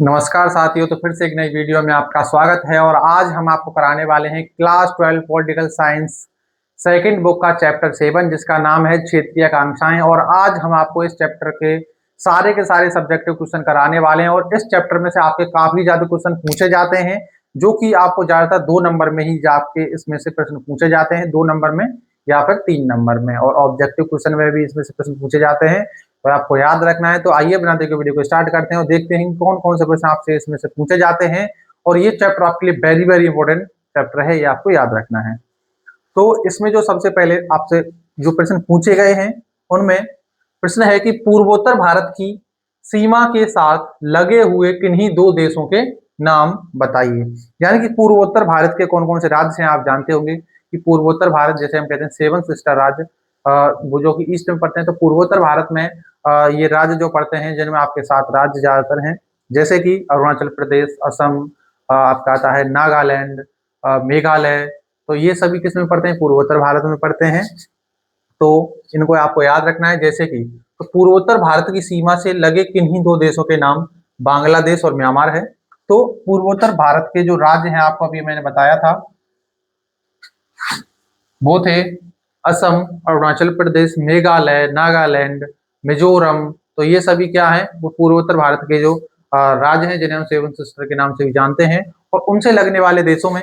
नमस्कार साथियों। तो फिर से एक नई वीडियो में आपका स्वागत है और आज हम आपको कराने वाले हैं class 12 political science second book का चैप्टर 7 जिसका नाम है क्षेत्रीय आकांक्षाएं। और आज हम आपको इस चैप्टर के सारे सब्जेक्टिव क्वेश्चन कराने वाले हैं और इस चैप्टर में से आपके काफी ज्यादा क्वेश्चन पूछे जाते हैं जो कि आपको ज्यादातर 2 नंबर में ही आपके इसमें से प्रश्न पूछे जाते हैं, 2 नंबर में या फिर 3 नंबर में, और ऑब्जेक्टिव क्वेश्चन में भी इसमें से प्रश्न पूछे जाते हैं और आपको याद रखना है। तो आइए बिना देखे वीडियो को स्टार्ट करते हैं और देखते हैं कौन कौन से प्रश्न आपसे इसमें से पूछे जाते हैं। और ये चैप्टर आपके लिए वेरी वेरी इंपॉर्टेंट चैप्टर है, ये आपको याद रखना है। तो इसमें जो सबसे पहले आपसे जो प्रश्न पूछे गए हैं उनमें प्रश्न है कि पूर्वोत्तर भारत की सीमा के साथ लगे हुए किन्हीं 2 देशों के नाम बताइए। यानी कि पूर्वोत्तर भारत के कौन कौन से राज्य हैं आप जानते होंगे कि पूर्वोत्तर भारत जैसे हम कहते हैं 7 सिस्टर राज्य, वो जो कि ईस्ट में पड़ते हैं। तो पूर्वोत्तर भारत में ये राज्य जो पड़ते हैं जिनमें आपके 7 राज्य ज्यादातर हैं, जैसे कि अरुणाचल प्रदेश, असम, आपका आता है नागालैंड, मेघालय। तो ये सभी किस में पड़ते हैं? पूर्वोत्तर भारत में पड़ते हैं। तो इनको आपको याद रखना है। जैसे कि तो पूर्वोत्तर भारत की सीमा से लगे किन्हीं 2 देशों के नाम बांग्लादेश और म्यांमार है। तो पूर्वोत्तर भारत के जो राज्य हैं आपको अभी मैंने बताया था वो थे असम, अरुणाचल प्रदेश, मेघालय, नागालैंड, मिजोरम। तो ये सभी क्या है? वो पूर्वोत्तर भारत के जो राज्य हैं जिन्हें हम 7 सिस्टर के नाम से भी जानते हैं। और उनसे लगने वाले देशों में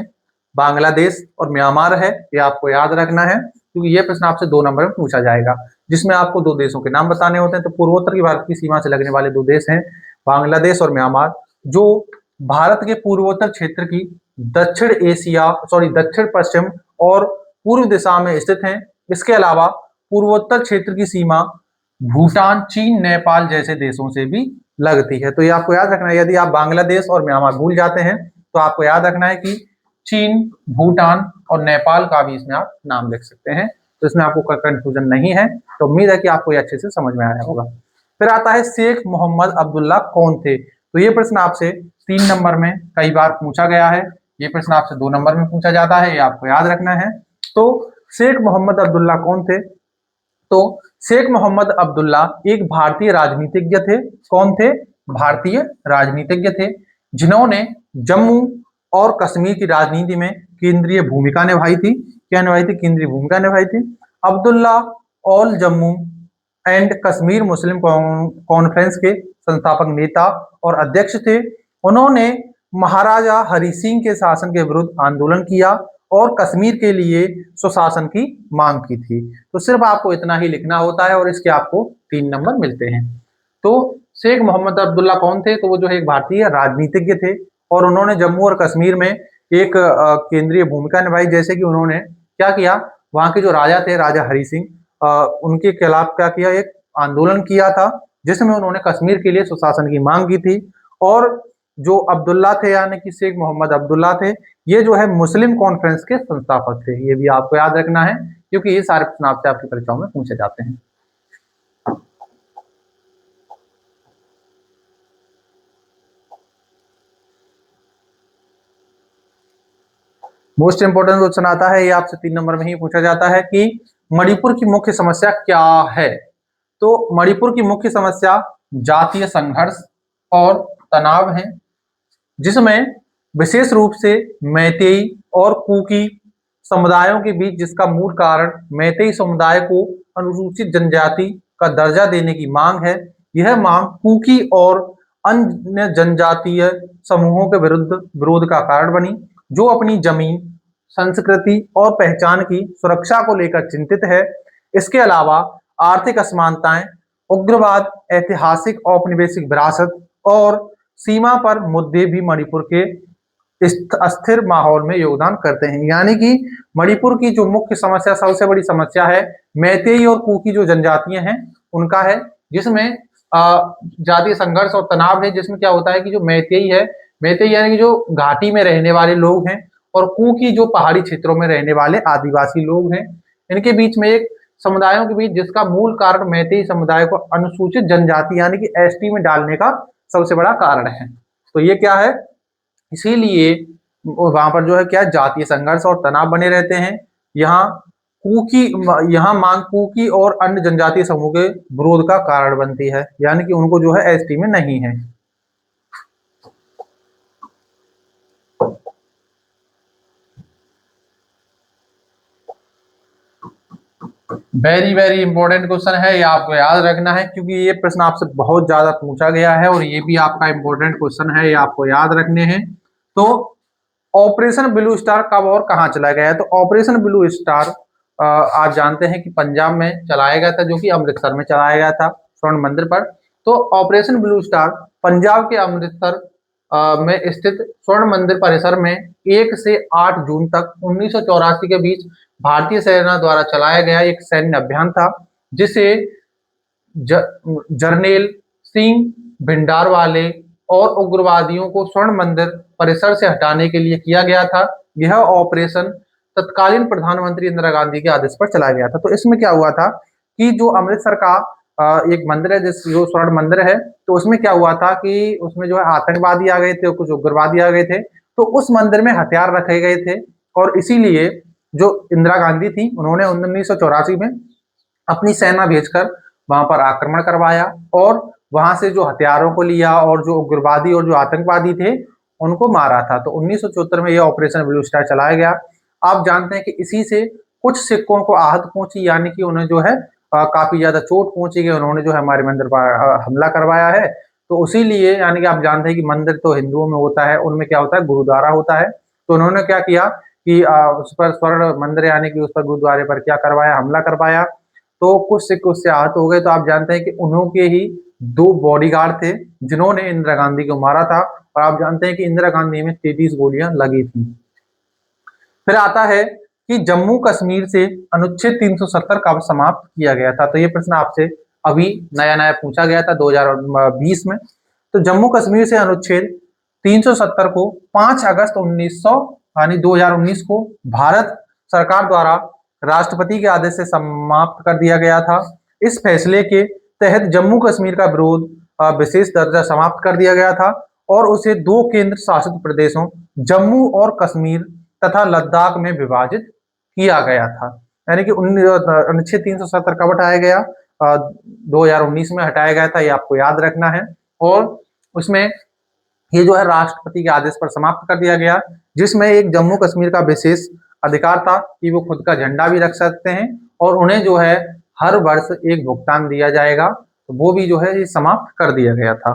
बांग्लादेश और म्यांमार है, ये आपको याद रखना है क्योंकि ये प्रश्न आपसे 2 नंबर में पूछा जाएगा जिसमें आपको 2 देशों के नाम बताने होते हैं। तो पूर्वोत्तर की भारत की सीमा से लगने वाले 2 देश हैं बांग्लादेश और म्यांमार, जो भारत के पूर्वोत्तर क्षेत्र की दक्षिण पश्चिम और पूर्व दिशा में स्थित हैं। इसके अलावा पूर्वोत्तर क्षेत्र की सीमा भूटान, चीन, नेपाल जैसे देशों से भी लगती है। तो ये आपको याद रखना है। यदि आप बांग्लादेश और म्यांमार भूल जाते हैं तो आपको याद रखना है कि चीन, भूटान और नेपाल का भी इसमें आप नाम लिख सकते हैं। तो इसमें आपको कोई कंफ्यूजन नहीं है। तो उम्मीद है कि आपको ये अच्छे से समझ में आया होगा। फिर आता है शेख मोहम्मद अब्दुल्ला कौन थे। तो ये प्रश्न आपसे 3 नंबर में कई बार पूछा गया है, ये प्रश्न आपसे 2 नंबर में पूछा जाता है, ये आपको याद रखना है। तो शेख मोहम्मद अब्दुल्ला कौन थे? तो शेख मोहम्मद अब्दुल्ला एक भारतीय राजनीतिज्ञ थे। कौन थे? भारतीय राजनीतिज्ञ थे जिन्होंने जम्मू और कश्मीर की राजनीति में केंद्रीय भूमिका निभाई थी। क्या निभाई थी? केंद्रीय भूमिका निभाई थी। Abdullah all Jammu and Kashmir Muslim conference के संस्थापक नेता और अध्यक्ष थे। उन्होंने महाराजा हरि सिंह के शासन के विरुद्ध आंदोलन किया और कश्मीर के लिए स्वशासन की मांग की थी। तो सिर्फ आपको इतना ही लिखना होता है और इसके आपको 3 नंबर मिलते हैं। तो शेख मोहम्मद अब्दुल्ला कौन थे? तो वो जो है एक भारतीय राजनीतिज्ञ थे और उन्होंने जम्मू और कश्मीर में एक केंद्रीय भूमिका निभाई। जैसे कि उन्होंने क्या किया, वहां के जो राजा थे, राजा हरि सिंह, उनके खिलाफ क्या किया, एक आंदोलन किया था जिसमें उन्होंने कश्मीर के लिए स्वशासन की मांग की थी। और जो अब्दुल्ला थे यानी कि शेख मोहम्मद अब्दुल्ला थे, ये जो है मुस्लिम कॉन्फ्रेंस के संस्थापक थे। ये भी आपको याद रखना है क्योंकि ये सारे प्रश्न आपसे आपकी परीक्षाओं में पूछे जाते हैं। मोस्ट इंपोर्टेंट क्वेश्चन आता है, ये आपसे 3 नंबर में ही पूछा जाता है कि मणिपुर की मुख्य समस्या क्या है। तो मणिपुर की मुख्य समस्या जातीय संघर्ष और तनाव है, जिसमें विशेष रूप से मैतेई और कुकी समुदायों के बीच, जिसका मूल कारण मैतेई समुदाय को अनुसूचित जनजाति का दर्जा देने की मांग है। यह मांग कुकी और अन्य जनजातीय समूहों के विरोध का कारण बनी, जो अपनी जमीन, संस्कृति और पहचान की सुरक्षा को लेकर चिंतित है। इसके अलावा आर्थिक असमानताएं, उग्रवाद, ऐतिहासिक औपनिवेशिक विरासत और सीमा पर मुद्दे भी मणिपुर के अस्थिर माहौल में योगदान करते हैं। यानी कि मणिपुर की जो मुख्य समस्या, सबसे बड़ी समस्या है मैतेई और कुकी जो जनजातियां हैं उनका है, जिसमें जातीय संघर्ष और तनाव है। जिसमें क्या होता है कि जो मैतेई है, मैतेई यानी कि जो घाटी में रहने वाले लोग हैं, और कुकी जो पहाड़ी क्षेत्रों में रहने वाले आदिवासी लोग हैं, इनके बीच में एक समुदायों के बीच, जिसका मूल कारण मैतेई समुदाय को अनुसूचित जनजाति यानी कि एसटी में डालने का सबसे बड़ा कारण है। तो ये क्या है, इसीलिए वहां पर जो है क्या, जातीय संघर्ष और तनाव बने रहते हैं। यहाँ कुकी यहाँ मांग कुकी और अन्य जनजातीय समूह के विरोध का कारण बनती है, यानी कि उनको जो है एसटी में नहीं है। वेरी वेरी इंपॉर्टेंट क्वेश्चन है, ये आपको याद रखना है क्योंकि ये प्रश्न आपसे बहुत ज्यादा पूछा गया है और ये भी आपका इंपॉर्टेंट क्वेश्चन है, ये आपको याद रखने हैं। तो ऑपरेशन ब्लू स्टार कब और कहाँ चलाया गया है? तो ऑपरेशन ब्लू स्टार आप जानते हैं कि पंजाब में चलाया गया था, जो कि अमृतसर में चलाया गया था स्वर्ण मंदिर पर। तो ऑपरेशन ब्लू स्टार पंजाब के अमृतसर में स्थित स्वर्ण मंदिर परिसर में 1 से 8 जून तक 1984 के बीच भारतीय सेना द्वारा चलाया गया एक सैन्य अभियान था, जिसे जर्नेल सिंह भिंडारवाले और उग्रवादियों को स्वर्ण मंदिर परिसर से हटाने के लिए किया गया था। यह ऑपरेशन तत्कालीन प्रधानमंत्री इंदिरा गांधी के आदेश पर चलाया गया था। तो इसमें क्या हुआ था कि जो अमृतसर का एक मंदिर है, जिस जो स्वर्ण मंदिर है, तो उसमें क्या हुआ था कि उसमें जो है आतंकवादी आ गए थे, कुछ उग्रवादी आ गए थे, तो उस मंदिर में हथियार रखे गए थे और इसीलिए जो इंदिरा गांधी थी उन्होंने 1984 में अपनी सेना भेजकर वहां पर आक्रमण करवाया और वहां से जो हथियारों को लिया और जो उग्रवादी और जो आतंकवादी थे उनको मारा था। तो 1974 में यह ऑपरेशन ब्लू स्टार चलाया गया। आप जानते हैं कि इसी से कुछ सिखों को आहत पहुंची, यानी कि उन्हें जो है काफी ज्यादा चोट पहुंची कि उन्होंने जो है हमारे मंदिर पर हमला करवाया है। तो उसी लिए यानी कि आप जानते हैं कि मंदिर तो हिंदुओं में होता है, उनमें क्या होता है, गुरुद्वारा होता है। तो उन्होंने क्या किया कि उस पर स्वर्ण मंदिर यानी कि उस पर गुरुद्वारे पर क्या करवाया, हमला करवाया। तो कुछ सिख उससे आहत हो गए। तो आप जानते हैं कि उन्हों के ही 2 बॉडीगार्ड थे जिन्होंने इंदिरा गांधी को मारा था और आप जानते हैं कि इंदिरा गांधी में 33 गोलियां लगी थी। फिर आता है कि जम्मू कश्मीर से अनुच्छेद 370 कब समाप्त किया गया था? तो ये प्रश्न आपसे अभी नया नया पूछा गया था 2020 में। तो जम्मू कश्मीर से अनुच्छेद 370 को 5 अगस्त 1900 यानी 2019 को भारत सरकार द्वारा राष्ट्रपति के आदेश से समाप्त कर दिया गया था। इस फैसले के तहत जम्मू कश्मीर का विरोध विशेष दर्जा समाप्त कर दिया गया था और उसे 2 केंद्र शासित प्रदेशों जम्मू और कश्मीर तथा लद्दाख में विभाजित किया गया था। यानी कि अनुच्छेद 370 कब हटाया गया? 2019 में हटाया गया था, ये आपको याद रखना है। और उसमें ये जो है राष्ट्रपति के आदेश पर समाप्त कर दिया गया, जिसमें एक जम्मू कश्मीर का विशेष अधिकार था कि वो खुद का झंडा भी रख सकते हैं और उन्हें जो है हर वर्ष एक भुगतान दिया जाएगा। तो वो भी जो है ये समाप्त कर दिया गया था।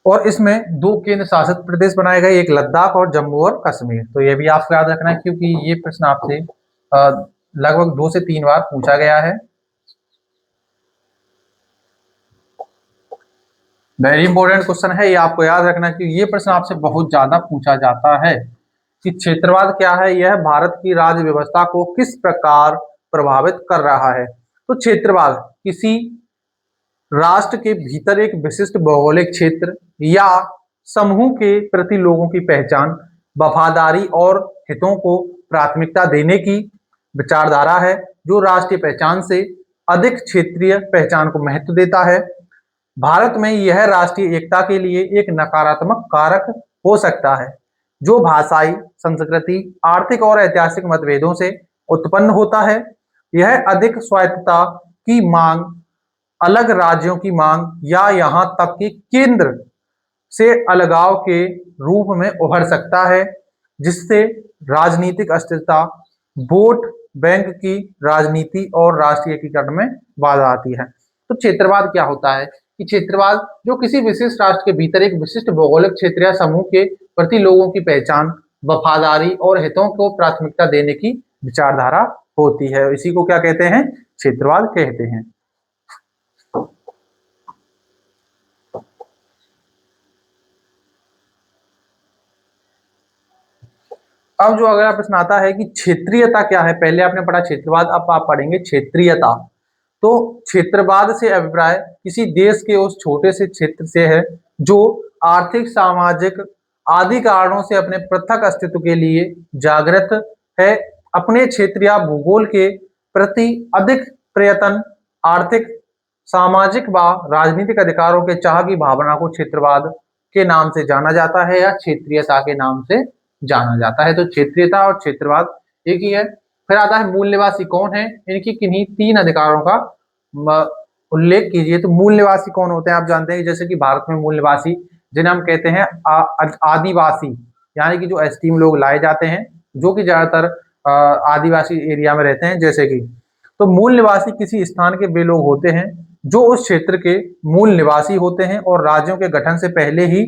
और इसमें 2 केंद्र शासित प्रदेश बनाए गए, एक लद्दाख और जम्मू और कश्मीर। तो ये भी आपको याद रखना है क्योंकि ये प्रश्न आपसे लगभग 2 से 3 बार पूछा गया है। वेरी इंपॉर्टेंट क्वेश्चन है, ये आपको याद रखना है कि ये प्रश्न आपसे बहुत ज्यादा पूछा जाता है कि क्षेत्रवाद क्या है, यह भारत की राज्य व्यवस्था को किस प्रकार प्रभावित कर रहा है? तो क्षेत्रवाद किसी राष्ट्र के भीतर एक विशिष्ट भौगोलिक क्षेत्र या समूह के प्रति लोगों की पहचान, वफादारी और हितों को प्राथमिकता देने की विचारधारा है, जो राष्ट्रीय पहचान से अधिक क्षेत्रीय पहचान को महत्व देता है। भारत में यह राष्ट्रीय एकता के लिए एक नकारात्मक कारक हो सकता है, जो भाषाई, संस्कृति, आर्थिक और ऐतिहासिक मतभेदों से उत्पन्न होता है। यह अधिक स्वायत्तता की मांग, अलग राज्यों की मांग या यहाँ तक कि केंद्र से अलगाव के रूप में उभर सकता है, जिससे राजनीतिक अस्थिरता, वोट बैंक की राजनीति और राष्ट्रीय एकीकरण में बाधा आती है। तो क्षेत्रवाद क्या होता है कि क्षेत्रवाद जो किसी विशिष्ट राष्ट्र के भीतर एक विशिष्ट भौगोलिक क्षेत्र या समूह के प्रति लोगों की पहचान, वफादारी और हितों को प्राथमिकता देने की विचारधारा होती है। इसी को क्या कहते हैं? क्षेत्रवाद कहते हैं। अब जो अगला प्रश्न आता है कि क्षेत्रीयता क्या है? पहले आपने पढ़ा क्षेत्रवाद, अब आप पढ़ेंगे क्षेत्रीयता। तो क्षेत्रवाद से अभिप्राय किसी देश के उस छोटे से क्षेत्र से है जो आर्थिक, सामाजिक आदि कारणों से अपने पृथक अस्तित्व के लिए जागृत है। अपने क्षेत्र या भूगोल के प्रति अधिक प्रयत्न, आर्थिक, सामाजिक व राजनीतिक अधिकारों के चाह की भावना को क्षेत्रवाद के नाम से जाना जाता है या क्षेत्रीयता के नाम से जाना जाता है। तो क्षेत्रीयता और क्षेत्रवाद एक ही है। फिर आता है मूल निवासी कौन है? इनकी किन्हीं 3 अधिकारों का उल्लेख कीजिए। तो मूल निवासी कौन होते हैं? आप जानते हैं जैसे कि भारत में मूल निवासी जिन्हें हम कहते हैं आदिवासी, यानी कि जो एसटीम लोग लाए जाते हैं जो कि ज्यादातर आदिवासी एरिया में रहते हैं, जैसे कि तो मूल निवासी किसी स्थान के वे लोग होते हैं जो उस क्षेत्र के मूल निवासी होते हैं और राज्यों के गठन से पहले ही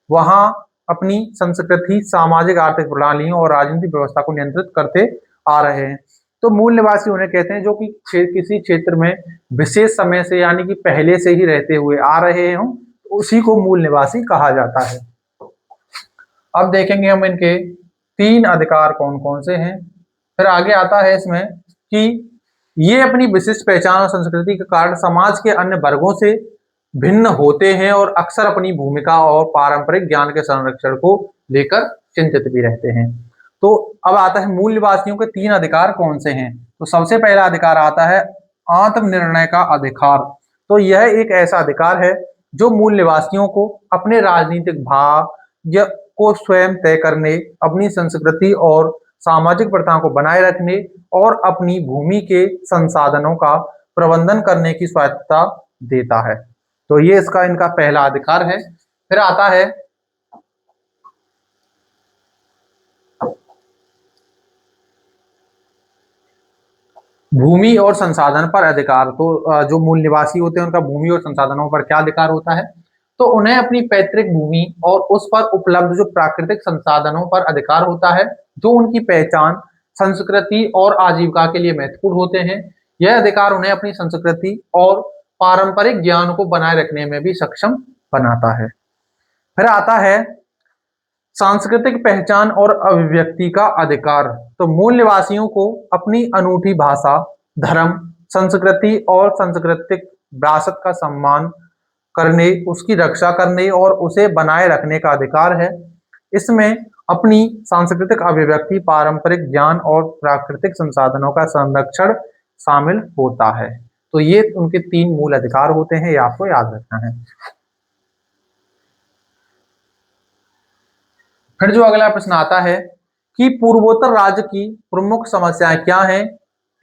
वहां अपनी संस्कृति, सामाजिक आर्थिक प्रणालियों और राजनीतिक व्यवस्था को नियंत्रित करते आ रहे हैं। तो मूल निवासी उन्हें कहते हैं जो कि किसी क्षेत्र में विशेष समय से यानी कि पहले से ही रहते हुए आ रहे हों, उसी को मूल निवासी कहा जाता है। अब देखेंगे हम इनके 3 अधिकार कौन कौन से हैं। फिर आगे आता है इसमें कि ये अपनी विशिष्ट पहचान और संस्कृति के कारण समाज के अन्य वर्गों से भिन्न होते हैं और अक्सर अपनी भूमिका और पारंपरिक ज्ञान के संरक्षण को लेकर चिंतित भी रहते हैं। तो अब आता है मूल निवासियों के 3 अधिकार कौन से हैं। तो सबसे पहला अधिकार आता है आत्मनिर्णय का अधिकार। तो यह एक ऐसा अधिकार है जो मूल निवासियों को अपने राजनीतिक भाग्य को स्वयं तय करने, अपनी संस्कृति और सामाजिक प्रथाओं को बनाए रखने और अपनी भूमि के संसाधनों का प्रबंधन करने की स्वायत्तता देता है। तो ये इसका इनका पहला अधिकार है। फिर आता है भूमि और संसाधन पर अधिकार। तो जो मूल निवासी होते हैं उनका भूमि और संसाधनों पर क्या अधिकार होता है। तो उन्हें अपनी पैतृक भूमि और उस पर उपलब्ध जो प्राकृतिक संसाधनों पर अधिकार होता है जो उनकी पहचान, संस्कृति और आजीविका के लिए महत्वपूर्ण होते हैं। यह अधिकार उन्हें अपनी संस्कृति और पारंपरिक ज्ञान को बनाए रखने में भी सक्षम बनाता है। फिर आता है सांस्कृतिक पहचान और अभिव्यक्ति का अधिकार। तो मूल निवासियों को अपनी अनूठी भाषा, धर्म, संस्कृति और सांस्कृतिक विरासत का सम्मान करने, उसकी रक्षा करने और उसे बनाए रखने का अधिकार है। इसमें अपनी सांस्कृतिक अभिव्यक्ति, पारंपरिक ज्ञान और प्राकृतिक संसाधनों का संरक्षण शामिल होता है। तो ये उनके 3 मूल अधिकार होते हैं, ये आपको याद रखना है। फिर जो अगला प्रश्न आता है कि पूर्वोत्तर राज्य की प्रमुख समस्याएं क्या हैं,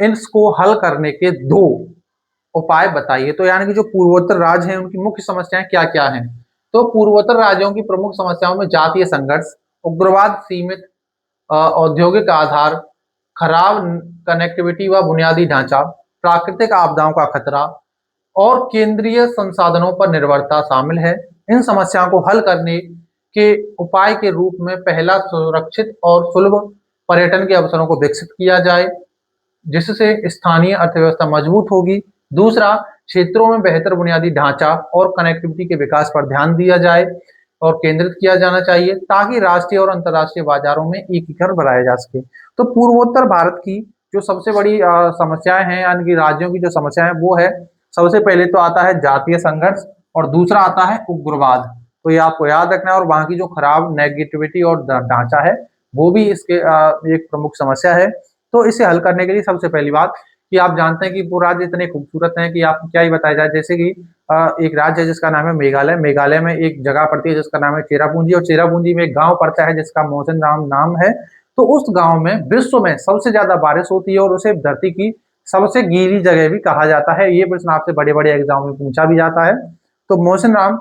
इनको हल करने के 2 उपाय बताइए। तो यानी कि जो पूर्वोत्तर राज्य हैं उनकी मुख्य समस्याएं क्या क्या हैं। तो पूर्वोत्तर राज्यों की प्रमुख समस्याओं में जातीय संघर्ष, उग्रवाद, सीमित औद्योगिक आधार, खराब कनेक्टिविटी व बुनियादी ढांचा, प्राकृतिक आपदाओं का खतरा और केंद्रीय संसाधनों पर निर्भरता शामिल है। इन समस्याओं को हल करने के उपाय के रूप में पहला, सुरक्षित और सुलभ पर्यटन के अवसरों को विकसित किया जाए जिससे स्थानीय अर्थव्यवस्था मजबूत होगी। दूसरा, क्षेत्रों में बेहतर बुनियादी ढांचा और कनेक्टिविटी के विकास पर ध्यान दिया जाए और केंद्रित किया जाना चाहिए ताकि राष्ट्रीय और अंतर्राष्ट्रीय बाजारों में एकीकरण बढ़ाया जा सके। तो पूर्वोत्तर भारत की जो सबसे बड़ी समस्याएं हैं यानी कि राज्यों की जो समस्याएं वो है, सबसे पहले तो आता है जातीय संघर्ष और दूसरा आता है उग्रवाद। तो ये आपको याद रखना है और वहां की जो खराब नेगेटिविटी और ढांचा है वो भी इसके एक प्रमुख समस्या है। तो इसे हल करने के लिए सबसे पहली बात कि आप जानते हैं कि वो राज्य इतने खूबसूरत हैं कि आपको क्या ही बताया जाए। जैसे कि एक राज्य है जिसका नाम है मेघालय। मेघालय में एक जगह पड़ती है जिसका नाम है चेरापूंजी और चेरापूंजी में एक गांव पड़ता है जिसका मोहसिन नाम है। तो उस गांव में विश्व में सबसे ज्यादा बारिश होती है और उसे धरती की सबसे गीली जगह भी कहा जाता है। ये प्रश्न आपसे बड़े बड़े एग्जाम में पूछा भी जाता है। तो मोहसिन राम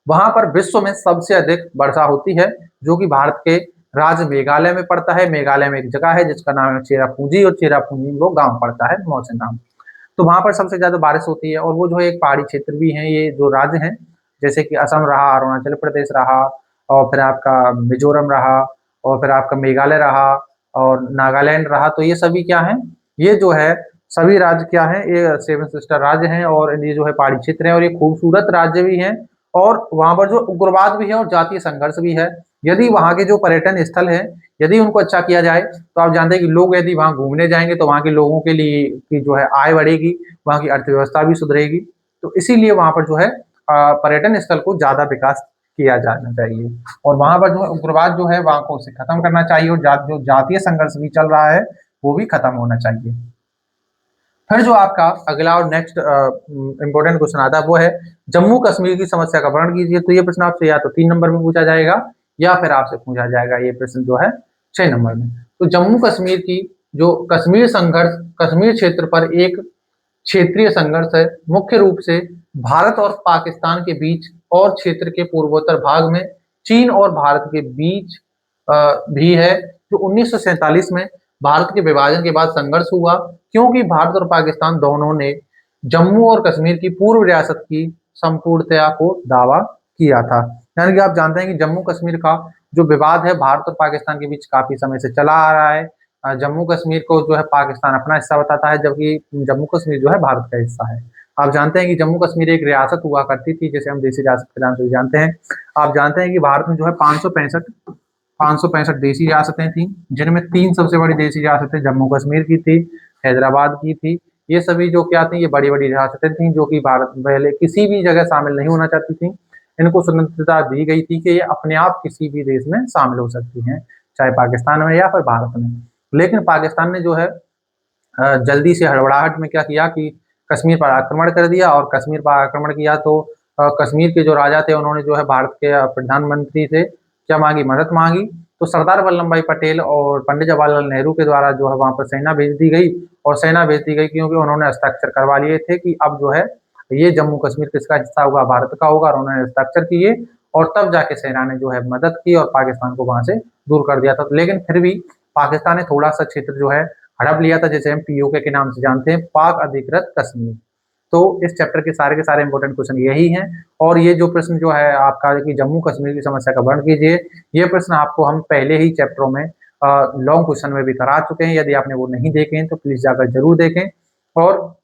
वहां पर विश्व में सबसे अधिक वर्षा होती है जो कि भारत के राज्य मेघालय में पड़ता है। मेघालय में एक जगह है जिसका नाम है चेरापूंजी और चेरापूंजी में वो गांव पड़ता है मौसिन नाम। तो वहां पर सबसे ज्यादा बारिश होती है और वो जो है एक पहाड़ी क्षेत्र भी है। ये जो राज्य हैं जैसे कि असम रहा, अरुणाचल प्रदेश रहा और फिर आपका मिजोरम रहा और फिर आपका मेघालय रहा और नागालैंड रहा। तो ये सभी क्या है, ये जो है सभी राज्य क्या है, ये 7 सिस्टर राज्य हैं और ये जो है पहाड़ी क्षेत्र है और ये खूबसूरत राज्य भी हैं और वहां पर जो उग्रवाद भी है और जातीय संघर्ष भी है। यदि वहां के जो पर्यटन स्थल है यदि उनको अच्छा किया जाए तो आप जानते हैं कि लोग यदि वहां घूमने जाएंगे तो वहां के लोगों के लिए की जो है आय बढ़ेगी, वहां की अर्थव्यवस्था भी सुधरेगी। तो इसीलिए वहां पर जो है पर्यटन स्थल को ज्यादा विकास किया जाना चाहिए और वहां पर जो है उग्रवाद जो है वहां को उसे खत्म करना चाहिए और जो जातीय संघर्ष भी चल रहा है वो भी खत्म होना चाहिए। फिर जो आपका अगला और नेक्स्ट इंपॉर्टेंट क्वेश्चन आता है वो है जम्मू कश्मीर की समस्या का वर्णन कीजिए। तो ये प्रश्न आपसे या तो 3 नंबर में पूछा जाएगा या फिर आपसे पूछा जाएगा ये प्रश्न जो है 6 नंबर में। तो जम्मू कश्मीर की जो कश्मीर संघर्ष कश्मीर क्षेत्र पर एक क्षेत्रीय संघर्ष है, मुख्य रूप से भारत और पाकिस्तान के बीच और क्षेत्र के पूर्वोत्तर भाग में चीन और भारत के बीच भी है। जो 1947 में भारत के विभाजन के बाद संघर्ष हुआ, क्योंकि भारत और पाकिस्तान दोनों ने जम्मू और कश्मीर की पूर्व रियासत की संपूर्णता को दावा किया था। यानी कि आप जानते हैं कि जम्मू कश्मीर का जो विवाद है भारत और पाकिस्तान के बीच काफी समय से चला आ रहा है। जम्मू कश्मीर को जो है पाकिस्तान अपना हिस्सा बताता है, जबकि जम्मू कश्मीर जो है भारत का हिस्सा है। आप जानते हैं कि जम्मू कश्मीर एक रियासत हुआ करती थी, जैसे हम देसी रियासत के नाम से जानते हैं। आप जानते हैं कि भारत में जो है 565 देसी रियासतें थी, जिनमें 3 सबसे बड़ी देसी रियासतें जम्मू कश्मीर की थी, हैदराबाद की थी। ये सभी जो क्या थी, ये बड़ी-बड़ी रियासतें थी, जो कि भारत पहले किसी भी जगह शामिल नहीं होना चाहती थी। इनको स्वतंत्रता दी गई थी कि ये अपने आप किसी भी देश में शामिल हो सकती हैं, चाहे पाकिस्तान में या फिर भारत में। लेकिन पाकिस्तान ने जो है जल्दी से हड़बड़ाहट में क्या किया कि कश्मीर पर आक्रमण कर दिया, और कश्मीर पर आक्रमण किया तो कश्मीर के जो राजा थे उन्होंने जो है भारत के प्रधानमंत्री से क्या मांगी, मदद मांगी। तो सरदार वल्लभ भाई पटेल और पंडित जवाहरलाल नेहरू के द्वारा जो है वहां पर सेना भेज दी गई, और सेना भेज दी गई क्योंकि उन्होंने हस्ताक्षर करवा लिए थे कि अब जो है ये जम्मू कश्मीर किसका हिस्सा होगा, भारत का होगा, और उन्होंने हस्ताक्षर किए। और तब जाके सेना ने जो है मदद की और पाकिस्तान को वहां से दूर कर दिया था। लेकिन फिर भी पाकिस्तान ने थोड़ा सा क्षेत्र जो है हड़प लिया था, जैसे हम पीओके के नाम से जानते हैं, पाक अधिकृत कश्मीर। तो इस चैप्टर के सारे इंपॉर्टेंट क्वेश्चन यही हैं। और ये जो प्रश्न जो है आपका कि जम्मू कश्मीर की समस्या का वर्णन कीजिए, ये प्रश्न आपको हम पहले ही चैप्टरों में लॉन्ग क्वेश्चन में भी करा चुके हैं। यदि आपने वो नहीं देखे हैं तो प्लीज जाकर जरूर देखें। और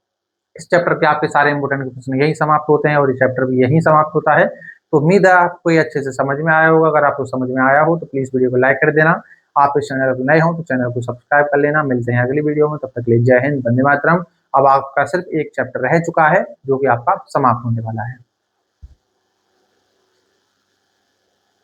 इस चैप्टर के आपके सारे इंपॉर्टेंट क्वेश्चन यही समाप्त होते हैं, और ये चैप्टर भी यही समाप्त होता है। तो उम्मीद है आपको ये अच्छे से समझ में आया होगा। अगर आपको समझ में आया हो तो प्लीज वीडियो को लाइक कर देना। आप इस चैनल पर नए हो तो चैनल को सब्सक्राइब कर लेना। मिलते हैं अगली वीडियो में, तब तक के लिए जय हिंद, वंदे मातरम। अब आपका सिर्फ एक चैप्टर रह चुका है जो कि आपका समाप्त होने वाला है।